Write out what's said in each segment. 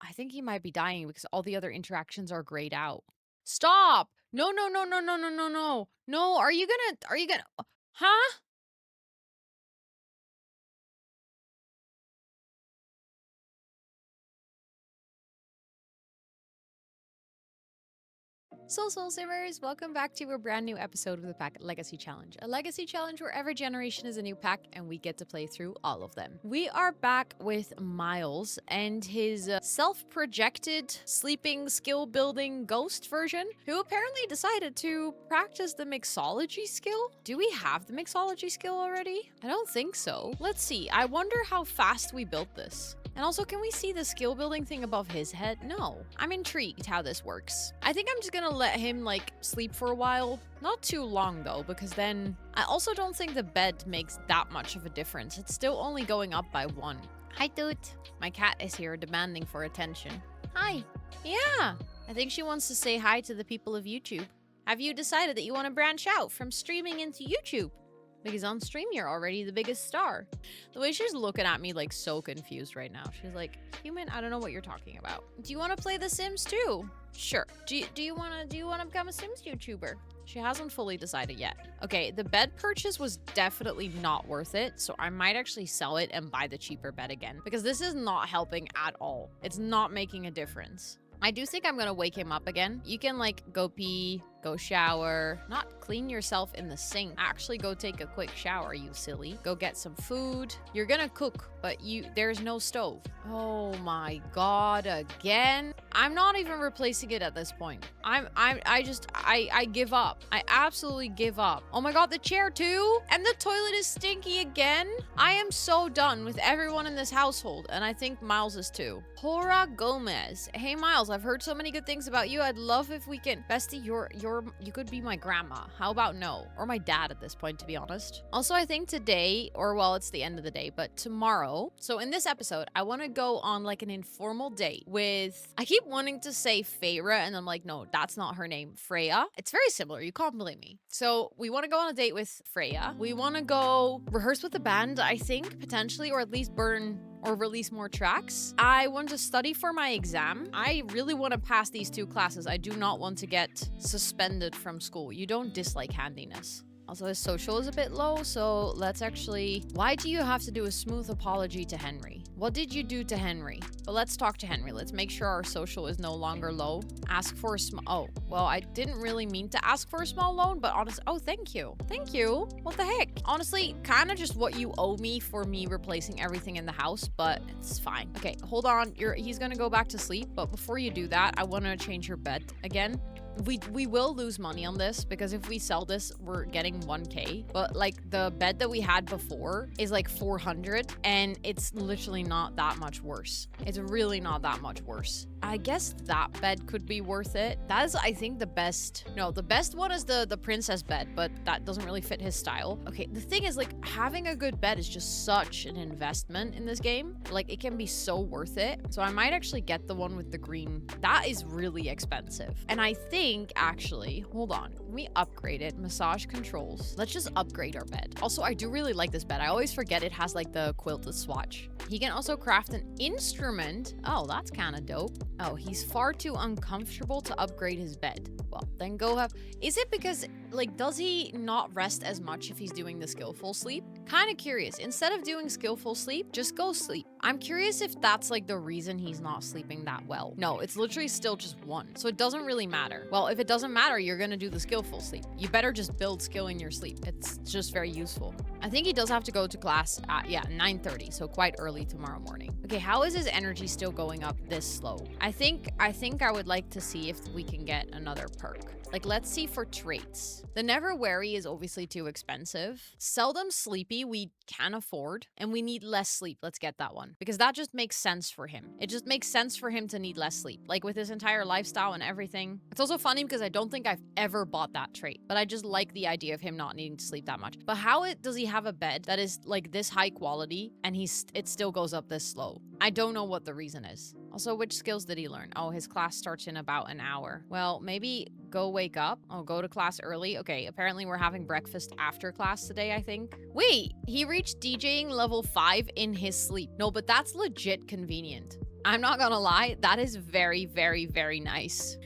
I think he might be dying because all the other interactions are grayed out. Stop! No, no, no, no, no, no, no, no. No, are you gonna, huh? Soul Savers, welcome back to a brand new episode of the Pack Legacy Challenge. A legacy challenge where every generation is a new pack and we get to play through all of them. We are back with Myles and his self-projected sleeping skill building ghost version, who apparently decided to practice the mixology skill. Do we have the mixology skill already? I don't think so. Let's see. I wonder how fast we built this. And also, can we see the skill building thing above his head? No. I'm intrigued how this works. I think I'm just gonna let him, like, sleep for a while. Not too long, though, because then... I also don't think the bed makes that much of a difference. It's still only going up by 1. Hi, Toot. My cat is here demanding for attention. Hi. Yeah. I think she wants to say hi to the people of YouTube. Have you decided that you want to branch out from streaming into YouTube? Because on stream, you're already the biggest star. The way she's looking at me, like, so confused right now. She's like, human, I don't know what you're talking about. Do you want to play The Sims too? Sure. Do you want to become a Sims YouTuber? She hasn't fully decided yet. Okay, the bed purchase was definitely not worth it, so I might actually sell it and buy the cheaper bed again, because this is not helping at all. It's not making a difference. I do think I'm gonna wake him up again. You can, like, go pee, go shower, not clean yourself in the sink. Actually go take a quick shower, you silly. Go get some food. You're gonna cook, but there's no stove. Oh my god, again? I'm not even replacing it at this point. I give up. I absolutely give up. Oh my god, the chair too? And the toilet is stinky again? I am so done with everyone in this household, and I think Myles is too. Hora Gomez. Hey Myles, I've heard so many good things about you. I'd love if we can... Bestie, you could be my grandma. How about no? Or my dad at this point, to be honest. Also, I think today, or well, it's the end of the day, but tomorrow. So in this episode, I want to go on like an informal date with, I keep wanting to say Feyre, and I'm like, no, that's not her name. Freya. It's very similar. You can't blame me. So we want to go on a date with Freya. We want to go rehearse with the band, I think, potentially, or at least burn or release more tracks. I want to study for my exam. I really want to pass these 2 classes. I do not want to get suspended from school. You don't dislike handiness. Also, his social is a bit low, so let's actually... Why do you have to do a smooth apology to Henry? What did you do to Henry? But let's talk to Henry. Let's make sure our social is no longer low. Ask for a small... Oh, well, I didn't really mean to ask for a small loan, but honestly... Oh, thank you. Thank you. What the heck? Honestly, kind of just what you owe me for me replacing everything in the house, but it's fine. Okay, hold on. He's gonna go back to sleep, but before you do that, I want to change your bed again. We will lose money on this because if we sell this, we're getting 1K. But like the bed that we had before is like 400 and it's literally not that much worse. It's really not that much worse. I guess that bed could be worth it. That is, I think, the best. No, the best one is the princess bed, but that doesn't really fit his style. Okay, the thing is, like, having a good bed is just such an investment in this game. Like, it can be so worth it. So I might actually get the one with the green. That is really expensive. And I think, actually, hold on. Let me upgrade it. Massage controls. Let's just upgrade our bed. Also, I do really like this bed. I always forget it has, like, the quilted swatch. He can also craft an instrument. Oh, that's kind of dope. Oh, he's far too uncomfortable to upgrade his bed. Well, then go have... Is it because, like, does he not rest as much if he's doing the skillful sleep? Kind of curious. Instead of doing skillful sleep, just go sleep. I'm curious if that's, like, the reason he's not sleeping that well. No, it's literally still just 1. So it doesn't really matter. Well, if it doesn't matter, you're gonna do the skillful sleep. You better just build skill in your sleep. It's just very useful. I think he does have to go to class at, 9:30, so quite early tomorrow morning. Okay, how is his energy still going up this slow? I think I would like to see if we can get another perk. Like, let's see for traits. The Never Wary is obviously too expensive. Seldom Sleepy we can afford, and we need less sleep. Let's get that one, because that just makes sense for him. It just makes sense for him to need less sleep, like with his entire lifestyle and everything. It's also funny because I don't think I've ever bought that trait, but I just like the idea of him not needing to sleep that much. But how does he have a bed that is like this high quality and it still goes up this slow? I don't know what the reason is. Also, which skills did he learn? Oh, his class starts in about an hour. Well, maybe go wake up. Oh, go to class early. Okay, apparently we're having breakfast after class today, I think. Wait, he reached DJing level 5 in his sleep. No, but that's legit convenient. I'm not gonna lie, that is very, very, very nice.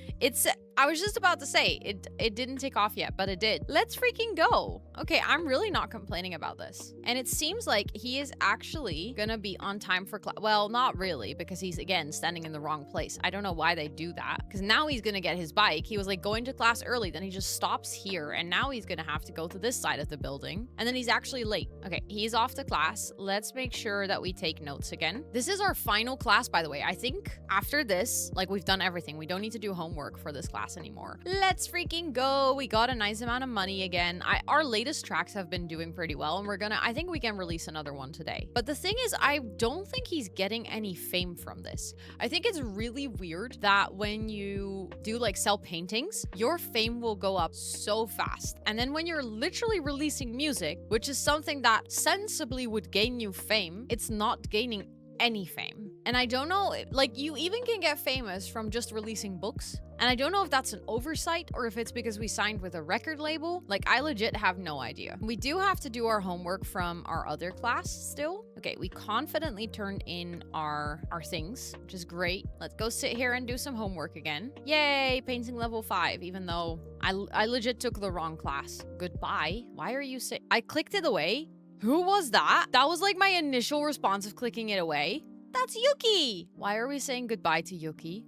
I was just about to say, it didn't take off yet, but it did. Let's freaking go. Okay, I'm really not complaining about this. And it seems like he is actually gonna be on time for class. Well, not really, because he's, again, standing in the wrong place. I don't know why they do that, because now he's gonna get his bike. He was like going to class early, then he just stops here, and now he's gonna have to go to this side of the building, and then he's actually late. Okay, he's off to class. Let's make sure that we take notes again. This is our final class, by the way. I think after this, like, we've done everything. We don't need to do homework for this class anymore. Let's freaking go. We got a nice amount of money again. Our latest tracks have been doing pretty well, and I think we can release another one today. But the thing is, I don't think he's getting any fame from this. I think it's really weird that when you do like sell paintings, your fame will go up so fast. And then when you're literally releasing music, which is something that sensibly would gain you fame, it's not gaining any fame. And I don't know, like, you even can get famous from just releasing books. And I don't know if that's an oversight or if it's because we signed with a record label. Like, I legit have no idea. We do have to do our homework from our other class still. Okay, we confidently turned in our things, which is great. Let's go sit here and do some homework again. Yay, painting level 5, even though I legit took the wrong class. Goodbye. Why are you I clicked it away. Who was that? That was like my initial response of clicking it away. That's Yuki! Why are we saying goodbye to Yuki?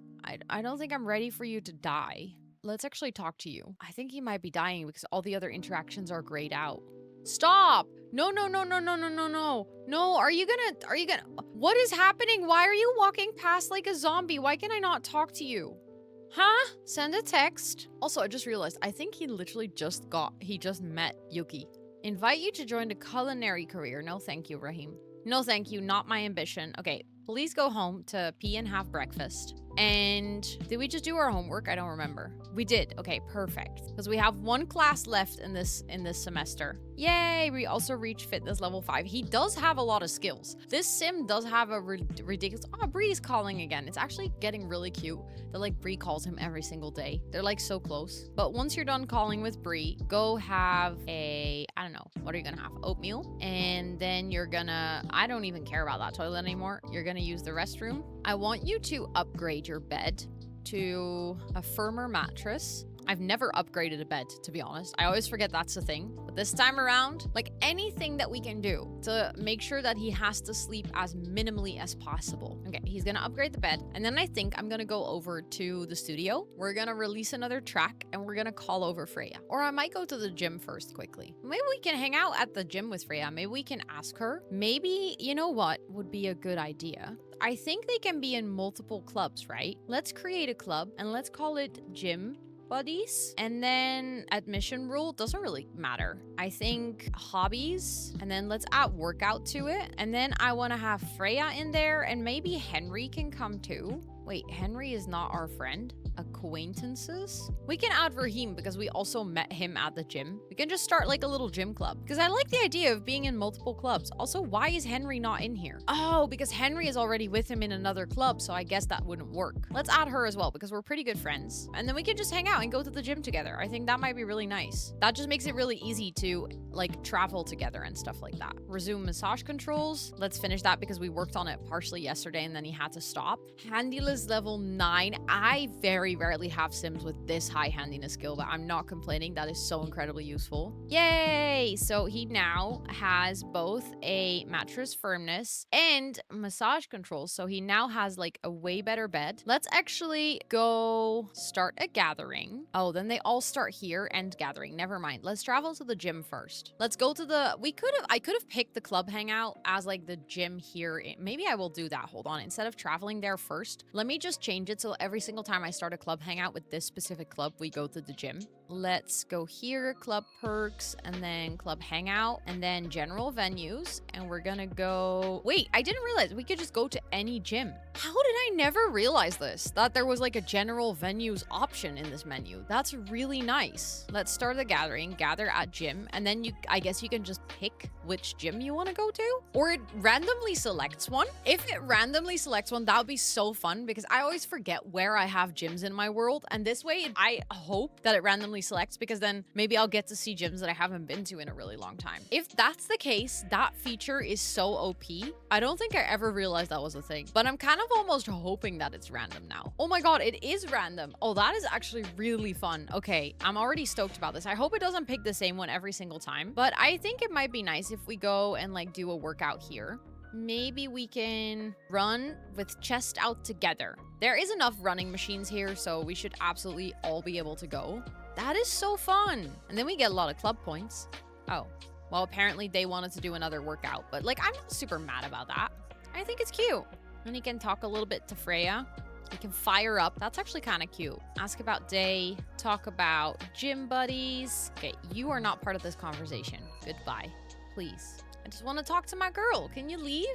I don't think I'm ready for you to die. Let's actually talk to you. I think he might be dying because all the other interactions are grayed out. Stop! No, no, no, no, no, no, no, no. No, are you gonna, what is happening? Why are you walking past like a zombie? Why can I not talk to you? Huh? Send a text. Also, I just realized, I think he literally just met Yuki. Invite you to join the culinary career. No, thank you, Rahim. No, thank you. Not my ambition. Okay, please go home to pee and have breakfast. And did we just do our homework? I don't remember. We did. Okay, perfect. Because we have one class left in this semester. Yay! We also reached fitness level 5. He does have a lot of skills. This sim does have a ridiculous... Oh, Bree's calling again. It's actually getting really cute that, like, Bree calls him every single day. They're, like, so close. But once you're done calling with Bree, go have I don't know. What are you gonna have? Oatmeal. And then you're gonna... I don't even care about that toilet anymore. You're gonna use the restroom. I want you to upgrade your bed to a firmer mattress. I've never upgraded a bed, to be honest. I always forget that's the thing. But this time around, like, anything that we can do to make sure that he has to sleep as minimally as possible. Okay, he's gonna upgrade the bed. And then I think I'm gonna go over to the studio. We're gonna release another track and we're gonna call over Freya. Or I might go to the gym first quickly. Maybe we can hang out at the gym with Freya. Maybe we can ask her. Maybe, you know what would be a good idea? I think they can be in multiple clubs, right? Let's create a club and let's call it Gym Buddies. And then admission rule doesn't really matter. I think hobbies, and then let's add workout to it. And then I want to have Freya in there, and maybe Henry can come too. Wait, Henry is not our friend? Acquaintances? We can add Raheem because we also met him at the gym. We can just start like a little gym club because I like the idea of being in multiple clubs. Also, why is Henry not in here? Oh, because Henry is already with him in another club, so I guess that wouldn't work. Let's add her as well because we're pretty good friends. And then we can just hang out and go to the gym together. I think that might be really nice. That just makes it really easy to like travel together and stuff like that. Resume massage controls. Let's finish that because we worked on it partially yesterday and then he had to stop. Handiness level 9. I very rarely have sims with this high handiness skill, but I'm not complaining. That is so incredibly useful. Yay! So he now has both a mattress firmness and massage controls. So he now has like a way better bed. Let's actually go start a gathering. Oh, then they all start here and gathering. Never mind. Let's travel to the gym first. Let's go to the... I could have picked the club hangout as like the gym here. Maybe I will do that. Hold on. Instead of traveling there first, let me just change it so every single time I start a club hangout with this specific club, we go to the gym. Let's go here, club perks, and then club hangout, and then general venues, and we're gonna go... Wait, I didn't realize we could just go to any gym. How did I never realize this? That there was like a general venues option in this menu. That's really nice. Let's start the gathering, gather at gym, and then I guess you can just pick which gym you want to go to, or it randomly selects one. If it randomly selects one, that would be so fun because I always forget where I have gyms in my world, and this way I hope that it randomly randomly select, because then maybe I'll get to see gyms that I haven't been to in a really long time. If that's the case, that feature is so OP. I don't think I ever realized that was a thing, but I'm kind of almost hoping that it's random now. Oh my god, it is random. Oh, that is actually really fun. Okay, I'm already stoked about this. I hope it doesn't pick the same one every single time, but I think it might be nice if we go and like do a workout here. Maybe we can run with chest out together. There is enough running machines here, so we should absolutely all be able to go. That is so fun. And then we get a lot of club points. Oh, well, apparently they wanted to do another workout, but like, I'm not super mad about that. I think it's cute. And he can talk a little bit to Freya. We can fire up. That's actually kind of cute. Ask about day. Talk about gym buddies. Okay, you are not part of this conversation. Goodbye. Please. I just want to talk to my girl. Can you leave?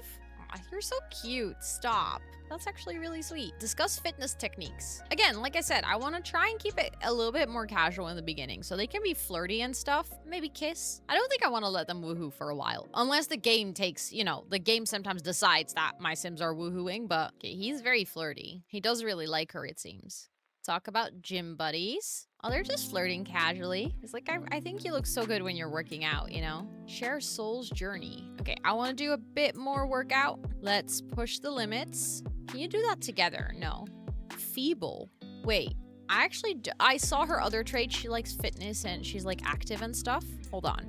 Aw, you're so cute. Stop. That's actually really sweet. Discuss fitness techniques. Again, like I said, I want to try and keep it a little bit more casual in the beginning so they can be flirty and stuff. Maybe kiss. I don't think I want to let them woohoo for a while. Unless the game takes, you know, the game sometimes decides that my Sims are woohooing, but okay, he's very flirty. He does really like her, it seems. Talk about gym buddies. Oh, they're just flirting casually. It's like, I think you look so good when you're working out, you know? Share soul's journey. Okay, I want to do a bit more workout. Let's push the limits. Can you do that together? No. Feeble. Wait, I saw her other trait. She likes fitness and she's like active and stuff. Hold on.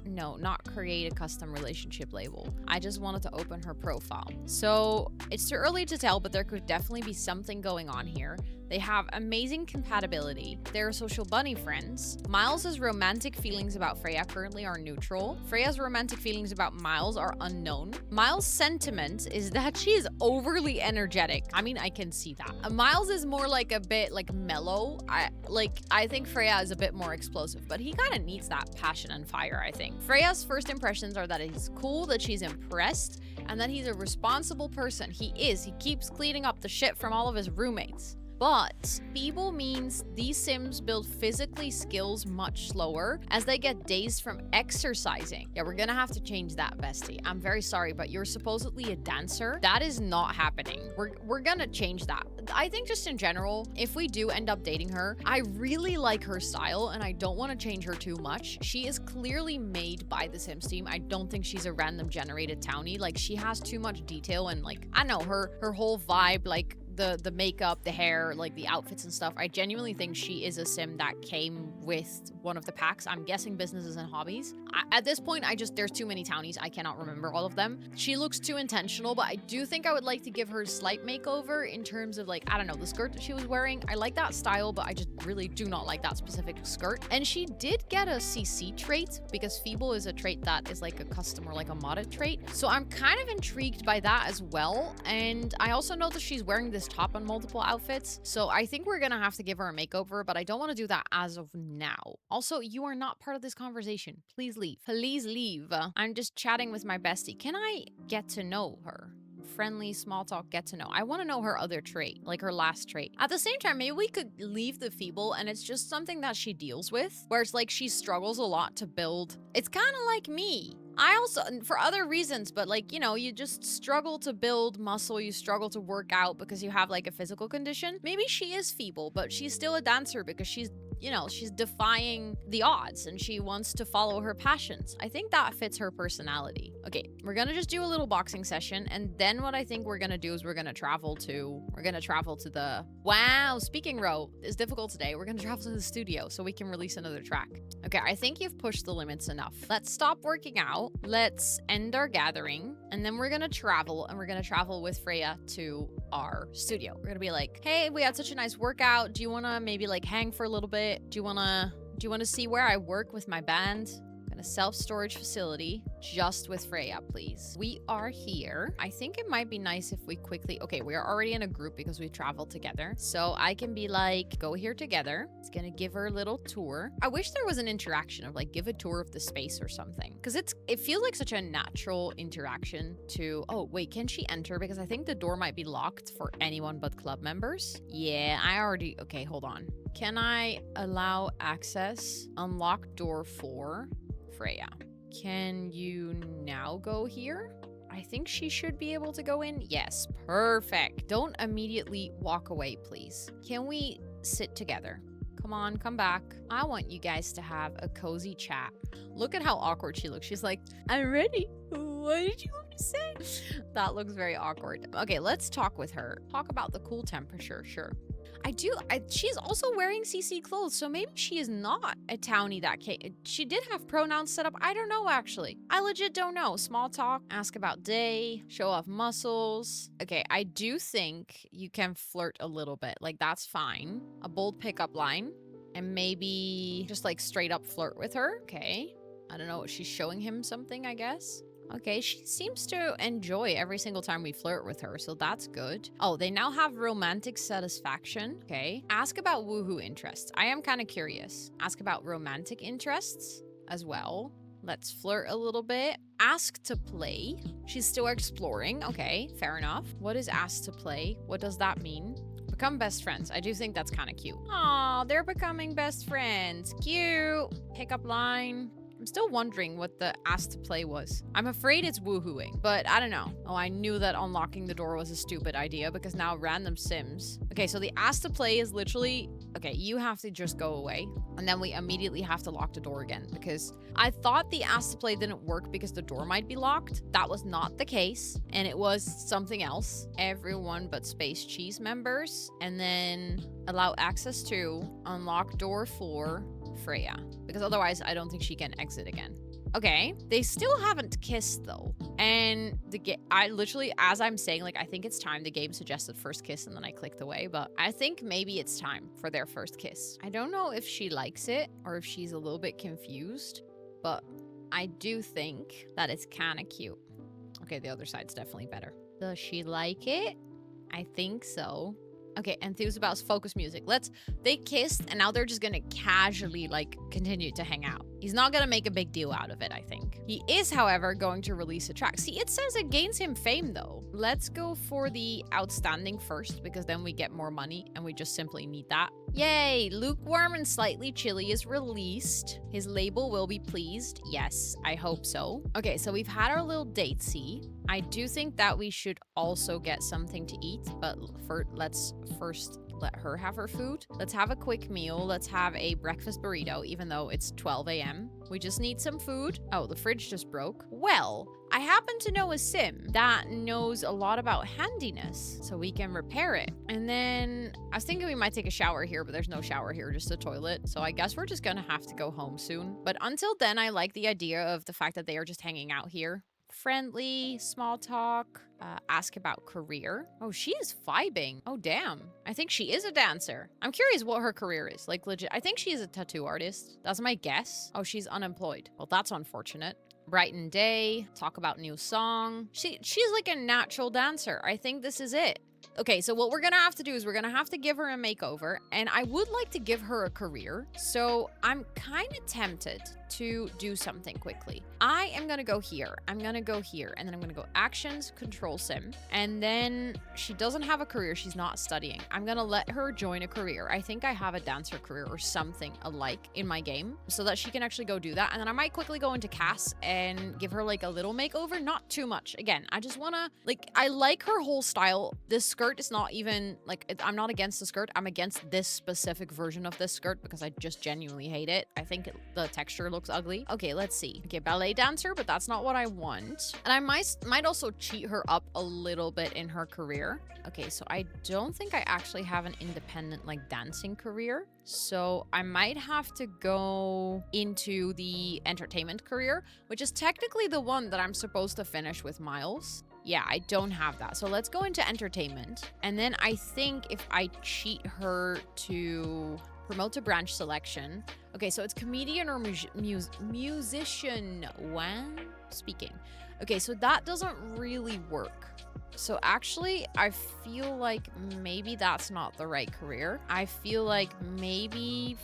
No, not create a custom relationship label. I just wanted to open her profile. So it's too early to tell, but there could definitely be something going on here. They have amazing compatibility. They're social bunny friends. Myles' romantic feelings about Freya currently are neutral. Freya's romantic feelings about Myles are unknown. Myles' sentiment is that she is overly energetic. I mean, I can see that. Myles is more like a bit like mellow. I think Freya is a bit more explosive, but he kind of needs that passion and fire, I think. Freya's first impressions are that he's cool, that she's impressed, and that he's a responsible person. He is. He keeps cleaning up the shit from all of his roommates. But feeble means these Sims build physically skills much slower as they get dazed from exercising. Yeah, we're gonna have to change that, bestie. I'm very sorry, but you're supposedly a dancer. That is not happening. We're gonna change that. I think just in general, if we do end up dating her, I really like her style and I don't want to change her too much. She is clearly made by the Sims team. I don't think she's a random generated townie. Like, she has too much detail and like, I know her whole vibe, like the makeup, the hair, like the outfits and stuff. I genuinely think she is a Sim that came with one of the packs. I'm guessing businesses and hobbies. At this point, there's too many townies. I cannot remember all of them. She looks too intentional, but I do think I would like to give her a slight makeover in terms of like, I don't know, the skirt that she was wearing. I like that style, but I just really do not like that specific skirt. And she did get a CC trait because feeble is a trait that is like a custom or like a modded trait. So I'm kind of intrigued by that as well. And I also know that she's wearing this top on multiple outfits, so I think we're gonna have to give her a makeover, but I don't want to do that as of now. Also, you are not part of this conversation. Please leave. Please leave. I'm just chatting with my bestie. Can I get to know her? Friendly, small talk, get to know. I want to know her other trait, like her last trait. At the same time, maybe we could leave the feeble and it's just something that she deals with, where it's like she struggles a lot to build. It's kind of like me. I also, for other reasons, but like, you know, you just struggle to build muscle, you struggle to work out because you have like a physical condition. Maybe she is feeble, but she's still a dancer because she's, you know, she's defying the odds and she wants to follow her passions. I think that fits her personality. Okay, we're gonna just do a little boxing session, and then what I think we're gonna do is we're gonna travel to the, wow, speaking row is difficult today. We're gonna travel to the studio so we can release another track. Okay, I think you've pushed the limits enough. Let's stop working out. Let's end our gathering, and then we're gonna travel, and we're gonna travel with Freya to our studio. We're gonna be like, hey, we had such a nice workout. Do you wanna maybe like hang for a little bit? Do you wanna see where I work with my band? A self-storage facility just with Freya, please. We are here. I think it might be nice if we quickly, okay, we are already in a group because we traveled together. So I can be like, go here together. It's gonna give her a little tour. I wish there was an interaction of like, give a tour of the space or something. Because it feels like such a natural interaction to, oh, wait, can she enter? Because I think the door might be locked for anyone but club members. Yeah, okay, hold on. Can I allow access? Unlock door 4. Freya, can you now go here? I think she should be able to go in. Yes, perfect. Don't immediately walk away, please. Can we sit together? Come on, come back. I want you guys to have a cozy chat. Look at how awkward she looks. She's like, I'm ready. What did you want to say? That looks very awkward. Okay, let's talk with her. Talk about the cool temperature, sure. She's also wearing CC clothes, so maybe she is not a townie that she did have pronouns set up. I don't know, actually. I legit don't know. Small talk, ask about day, show off muscles. Okay, I do think you can flirt a little bit. Like, that's fine. A bold pickup line, and maybe just like straight up flirt with her. Okay. I don't know. She's showing him something, I guess. Okay, she seems to enjoy every single time we flirt with her, so that's good. Oh, they now have romantic satisfaction. Okay. Ask about woohoo interests. I am kind of curious. Ask about romantic interests as well. Let's flirt a little bit. Ask to play. She's still exploring. Okay, fair enough. What is ask to play? What does that mean? Become best friends. I do think that's kind of cute. Aw, they're becoming best friends. Cute. Pickup line. I'm still wondering what the ask to play was. I'm afraid it's woohooing, but I don't know. Oh, I knew that unlocking the door was a stupid idea because now random Sims. Okay, so the ask to play is literally, okay, you have to just go away. And then we immediately have to lock the door again because I thought the ask to play didn't work because the door might be locked. That was not the case. And it was something else. Everyone but Space Cheese members. And then allow access to unlock door for Freya, because otherwise I don't think she can exit again. Okay, they still haven't kissed though, and I literally, as I'm saying, like, I think it's time. The game suggested first kiss and then I clicked away, but I think maybe it's time for their first kiss. I don't know if she likes it or if she's a little bit confused, but I do think that it's kind of cute. Okay, the other side's definitely better. Does she like it? I think so. Okay, enthused about focus music. They kissed and now they're just gonna casually like continue to hang out. He's not gonna make a big deal out of it, I think. He is, however, going to release a track. See, it says it gains him fame though. Let's go for the outstanding first because then we get more money and we just simply need that. Yay, lukewarm and slightly chilly is released. His label will be pleased. Yes, I hope so. Okay, so we've had our little date-see. I do think that we should also get something to eat, but let's first let her have her food. Let's have a quick meal. Let's have a breakfast burrito, even though it's 12 a.m. We just need some food. Oh, the fridge just broke. Well, I happen to know a sim that knows a lot about handiness, so we can repair it. And then I was thinking we might take a shower here, but there's no shower here, just a toilet. So I guess we're just gonna have to go home soon. But until then, I like the idea of the fact that they are just hanging out here. Friendly, small talk, ask about career. Oh, she is vibing. Oh, damn. I think she is a dancer. I'm curious what her career is. Like, legit, I think she is a tattoo artist. That's my guess. Oh, she's unemployed. Well, that's unfortunate. Brighten day, talk about new song. She's like a natural dancer. I think this is it. Okay, so what we're gonna have to do is we're gonna have to give her a makeover, and I would like to give her a career. So I'm kind of tempted to do something quickly. I am gonna go here. I'm gonna go here, and then I'm gonna go actions, control sim. And then she doesn't have a career. She's not studying. I'm gonna let her join a career. I think I have a dancer career or something alike in my game so that she can actually go do that. And then I might quickly go into Cass and give her like a little makeover. Not too much. Again, I just wanna, like, I like her whole style. This skirt is not even, like, I'm not against the skirt. I'm against this specific version of this skirt because I just genuinely hate it. I think the texture looks ugly. Okay, let's see. Okay, ballet dancer, but that's not what I want. And I might also cheat her up a little bit in her career. Okay, so I don't think I actually have an independent, like, dancing career. So I might have to go into the entertainment career, which is technically the one that I'm supposed to finish with Myles. Yeah, I don't have that. So let's go into entertainment. And then I think if I cheat her to promote to branch selection. Okay, so it's comedian or musician when speaking. Okay, so that doesn't really work. So actually, I feel like maybe that's not the right career. I feel like maybe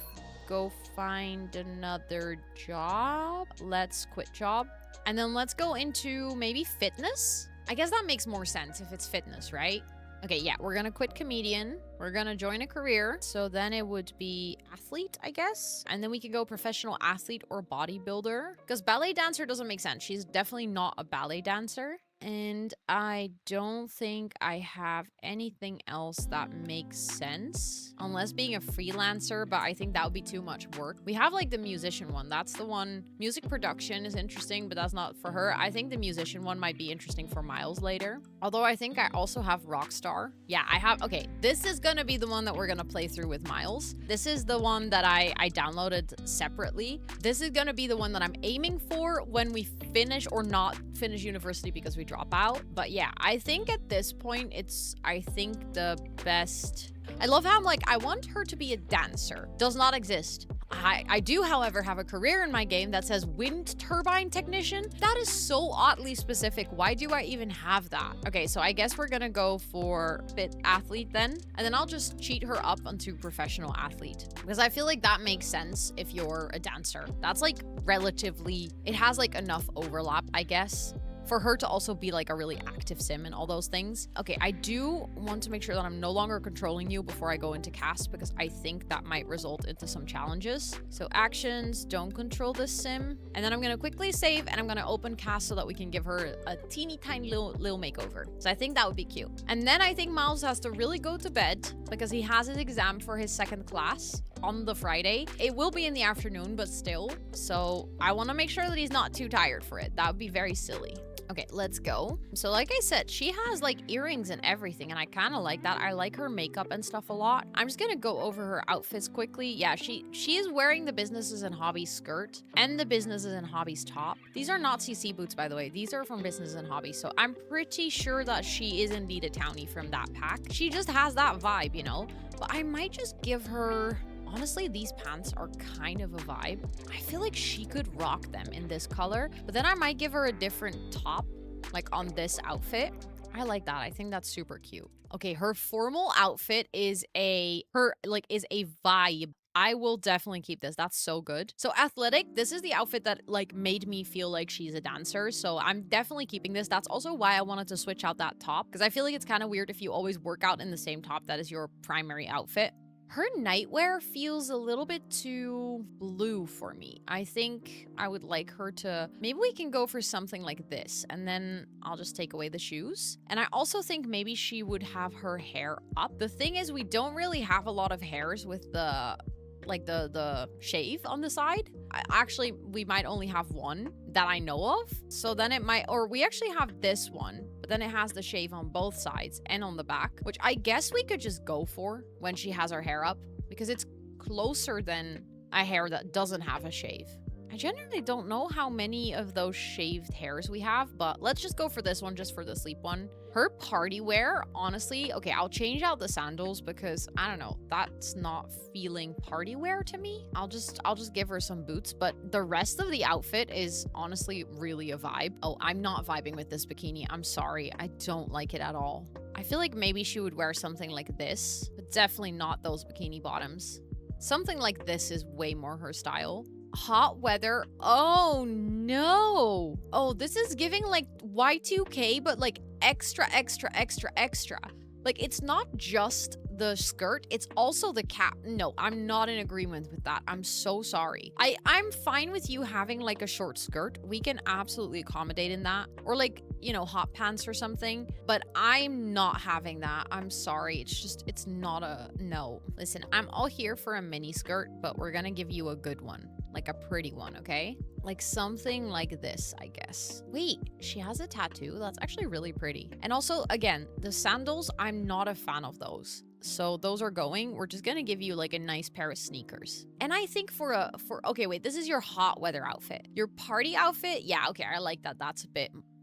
go find another job. Let's quit job. And then let's go into maybe fitness. I guess that makes more sense if it's fitness, right? Okay, yeah, we're gonna quit comedian. We're gonna join a career. So then it would be athlete, I guess. And then we could go professional athlete or bodybuilder. Because ballet dancer doesn't make sense. She's definitely not a ballet dancer. And I don't think I have anything else that makes sense. Unless being a freelancer, but I think that would be too much work. We have like the musician one. That's the one. Music production is interesting, but that's not for her. I think the musician one might be interesting for Myles later. Although I think I also have Rockstar. Yeah, I have. Okay, this is gonna be the one that we're gonna play through with Myles. This is the one that I downloaded separately. This is gonna be the one that I'm aiming for when we finish or not finish university because we drop out. But yeah, I think at this point, it's, I think, the best. I love how I'm like, I want her to be a dancer. Does not exist. I do, however, have a career in my game that says wind turbine technician. That is so oddly specific. Why do I even have that? Okay, so I guess we're gonna go for fit athlete then. And then I'll just cheat her up onto professional athlete. Because I feel like that makes sense if you're a dancer. That's like relatively, it has like enough overlap, I guess, for her to also be like a really active sim and all those things. Okay, I do want to make sure that I'm no longer controlling you before I go into cast because I think that might result into some challenges. So actions, don't control this sim. And then I'm gonna quickly save and I'm gonna open cast so that we can give her a teeny tiny little makeover. So I think that would be cute. And then I think Myles has to really go to bed because he has his exam for his second class on the Friday. It will be in the afternoon, but still. So I want to make sure that he's not too tired for it. That would be very silly. Okay, let's go. So like I said, she has like earrings and everything, and I kind of like that. I like her makeup and stuff a lot. I'm just gonna go over her outfits quickly. Yeah, she is wearing the businesses and hobbies skirt and the businesses and hobbies top. These are not CC boots, by the way. These are from businesses and hobbies. So I'm pretty sure that she is indeed a townie from that pack. She just has that vibe, you know? But I might just give her... Honestly, these pants are kind of a vibe. I feel like she could rock them in this color, but then I might give her a different top, like on this outfit. I like that. I think that's super cute. Okay, her formal outfit is a vibe. I will definitely keep this. That's so good. So athletic, this is the outfit that like made me feel like she's a dancer. So I'm definitely keeping this. That's also why I wanted to switch out that top because I feel like it's kind of weird if you always work out in the same top that is your primary outfit. Her nightwear feels a little bit too blue for me. I think I would like her to... Maybe we can go for something like this, and then I'll just take away the shoes. And I also think maybe she would have her hair up. The thing is, we don't really have a lot of hairs with the... like the shave on the side. Actually, we might only have one that I know of. So then it might... Or we actually have this one. But then it has the shave on both sides and on the back, which I guess we could just go for when she has her hair up because it's closer than a hair that doesn't have a shave. I generally don't know how many of those shaved hairs we have, but let's just go for this one just for the sleep one. Her party wear, honestly, okay, I'll change out the sandals because I don't know, that's not feeling party wear to me. I'll just give her some boots, but the rest of the outfit is honestly really a vibe. Oh, I'm not vibing with this bikini. I'm sorry. I don't like it at all. I feel like maybe she would wear something like this, but definitely not those bikini bottoms. Something like this is way more her style. Hot weather. Oh no. Oh, this is giving like Y2K, but like extra. Like it's not just the skirt, it's also the cap. No, I'm not in agreement with that. I'm so sorry. I'm fine with you having like a short skirt. We can absolutely accommodate in that. Or like, you know, hot pants or something. But I'm not having that. I'm sorry. It's not a no. Listen, I'm all here for a mini skirt, but we're gonna give you a good one. Like a pretty one, okay? Like something like this, I guess. Wait, she has a tattoo? That's actually really pretty. And also, again, the sandals, I'm not a fan of those. So those are going. We're just gonna give you like a nice pair of sneakers. And I think okay, wait, this is your hot weather outfit. Your party outfit, yeah, okay, I like that. That's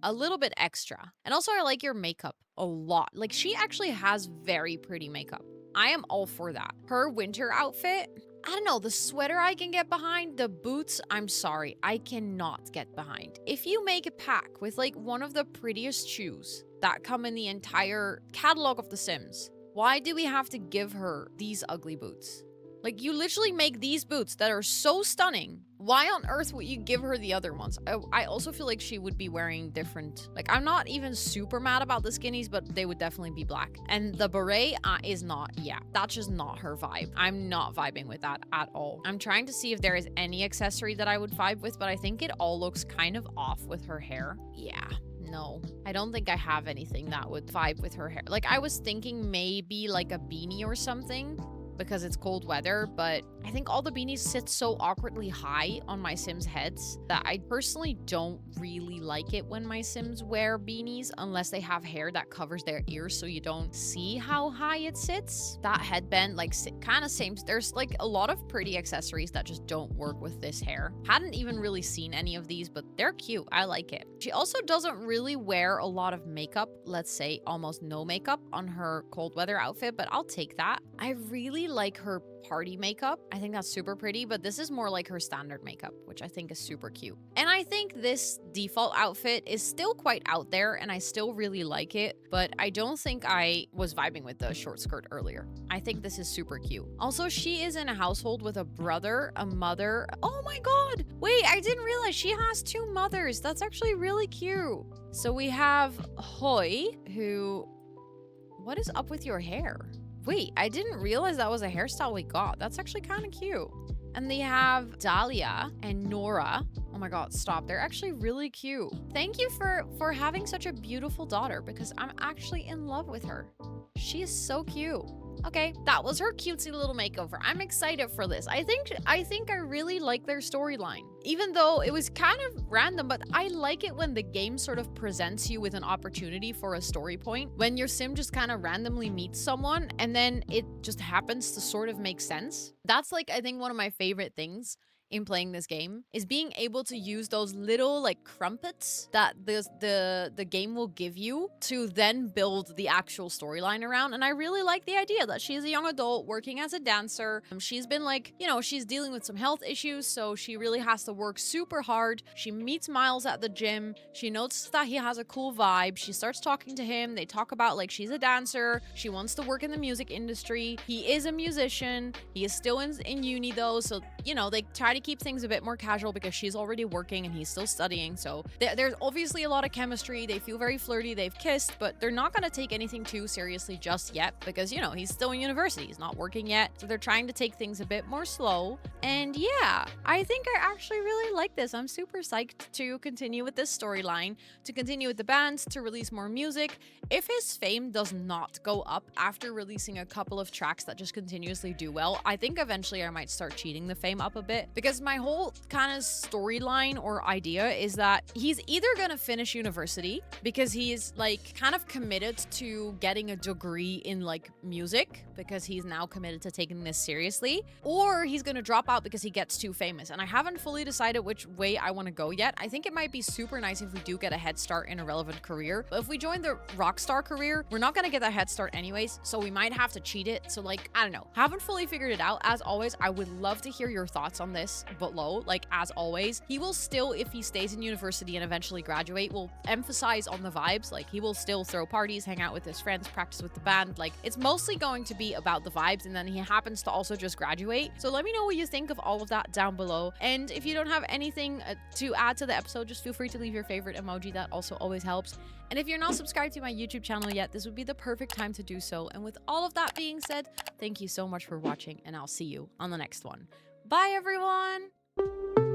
a little bit extra. And also I like your makeup a lot. Like she actually has very pretty makeup. I am all for that. Her winter outfit, I don't know, the sweater I can get behind, the boots, I'm sorry, I cannot get behind. If you make a pack with like one of the prettiest shoes that come in the entire catalog of The Sims, why do we have to give her these ugly boots? Like you literally make these boots that are so stunning. Why on earth would you give her the other ones? I also feel like she would be wearing different, like I'm not even super mad about the skinnies, but they would definitely be black. And the beret is not, yeah, that's just not her vibe. I'm not vibing with that at all. I'm trying to see if there is any accessory that I would vibe with, but I think it all looks kind of off with her hair. Yeah. No, I don't think I have anything that would vibe with her hair. Like, I was thinking maybe like a beanie or something because it's cold weather, but I think all the beanies sit so awkwardly high on my Sims' heads that I personally don't really like it when my Sims wear beanies unless they have hair that covers their ears so you don't see how high it sits. That headband, like, kind of same. There's like a lot of pretty accessories that just don't work with this hair. Hadn't even really seen any of these, but they're cute. I like it. She also doesn't really wear a lot of makeup, let's say almost no makeup on her cold weather outfit, but I'll take that. I really like her party makeup. I think that's super pretty, but this is more like her standard makeup, which I think is super cute. And I think this default outfit is still quite out there and I still really like it, but I don't think I was vibing with the short skirt earlier. I think this is super cute. Also, she is in a household with a brother, a mother. Oh my god! Wait, I didn't realize she has two mothers. That's actually really cute. So we have Hoy, who... What is up with your hair? Wait, I didn't realize that was a hairstyle we got. That's actually kind of cute. And they have Dahlia and Nora. Oh my god, stop. They're actually really cute. Thank you for having such a beautiful daughter because I'm actually in love with her. She is so cute. Okay, that was her cutesy little makeover. I'm excited for this. I think I really like their storyline. Even though it was kind of random, but I like it when the game sort of presents you with an opportunity for a story point. When your sim just kind of randomly meets someone and then it just happens to sort of make sense. That's like, I think one of my favorite things in playing this game is being able to use those little like crumpets that the game will give you to then build the actual storyline around. And I really like the idea that she's a young adult working as a dancer. She's been like, you know, she's dealing with some health issues, so she really has to work super hard. She meets Myles at the gym. She notices that he has a cool vibe. She starts talking to him. They talk about like she's a dancer. She wants to work in the music industry. He is a musician. He is still in uni though, so you know, they try to keep things a bit more casual because she's already working and he's still studying. So there's obviously a lot of chemistry. They feel very flirty. They've kissed, but they're not going to take anything too seriously just yet because, you know, he's still in university. He's not working yet. So they're trying to take things a bit more slow. And yeah, I think I actually really like this. I'm super psyched to continue with this storyline, to continue with the bands, to release more music. If his fame does not go up after releasing a couple of tracks that just continuously do well, I think eventually I might start cheating the fame up a bit because my whole kind of storyline or idea is that he's either gonna finish university because he's like kind of committed to getting a degree in like music because he's now committed to taking this seriously, or he's gonna drop out because he gets too famous. And I haven't fully decided which way I want to go yet. I think it might be super nice if we do get a head start in a relevant career, but if we join the rock star career, we're not gonna get that head start anyways, so we might have to cheat it. So like, I don't know, haven't fully figured it out. As always, I would love to hear your thoughts on this below. Like, as always, he will still, if he stays in university and eventually graduate, will emphasize on the vibes. Like, he will still throw parties, hang out with his friends, practice with the band. Like, it's mostly going to be about the vibes, and then he happens to also just graduate. So let me know what you think of all of that down below. And if you don't have anything to add to the episode, just feel free to leave your favorite emoji. That also always helps. And if you're not subscribed to my YouTube channel yet, this would be the perfect time to do so. And with all of that being said, thank you so much for watching, and I'll see you on the next one. Bye, everyone!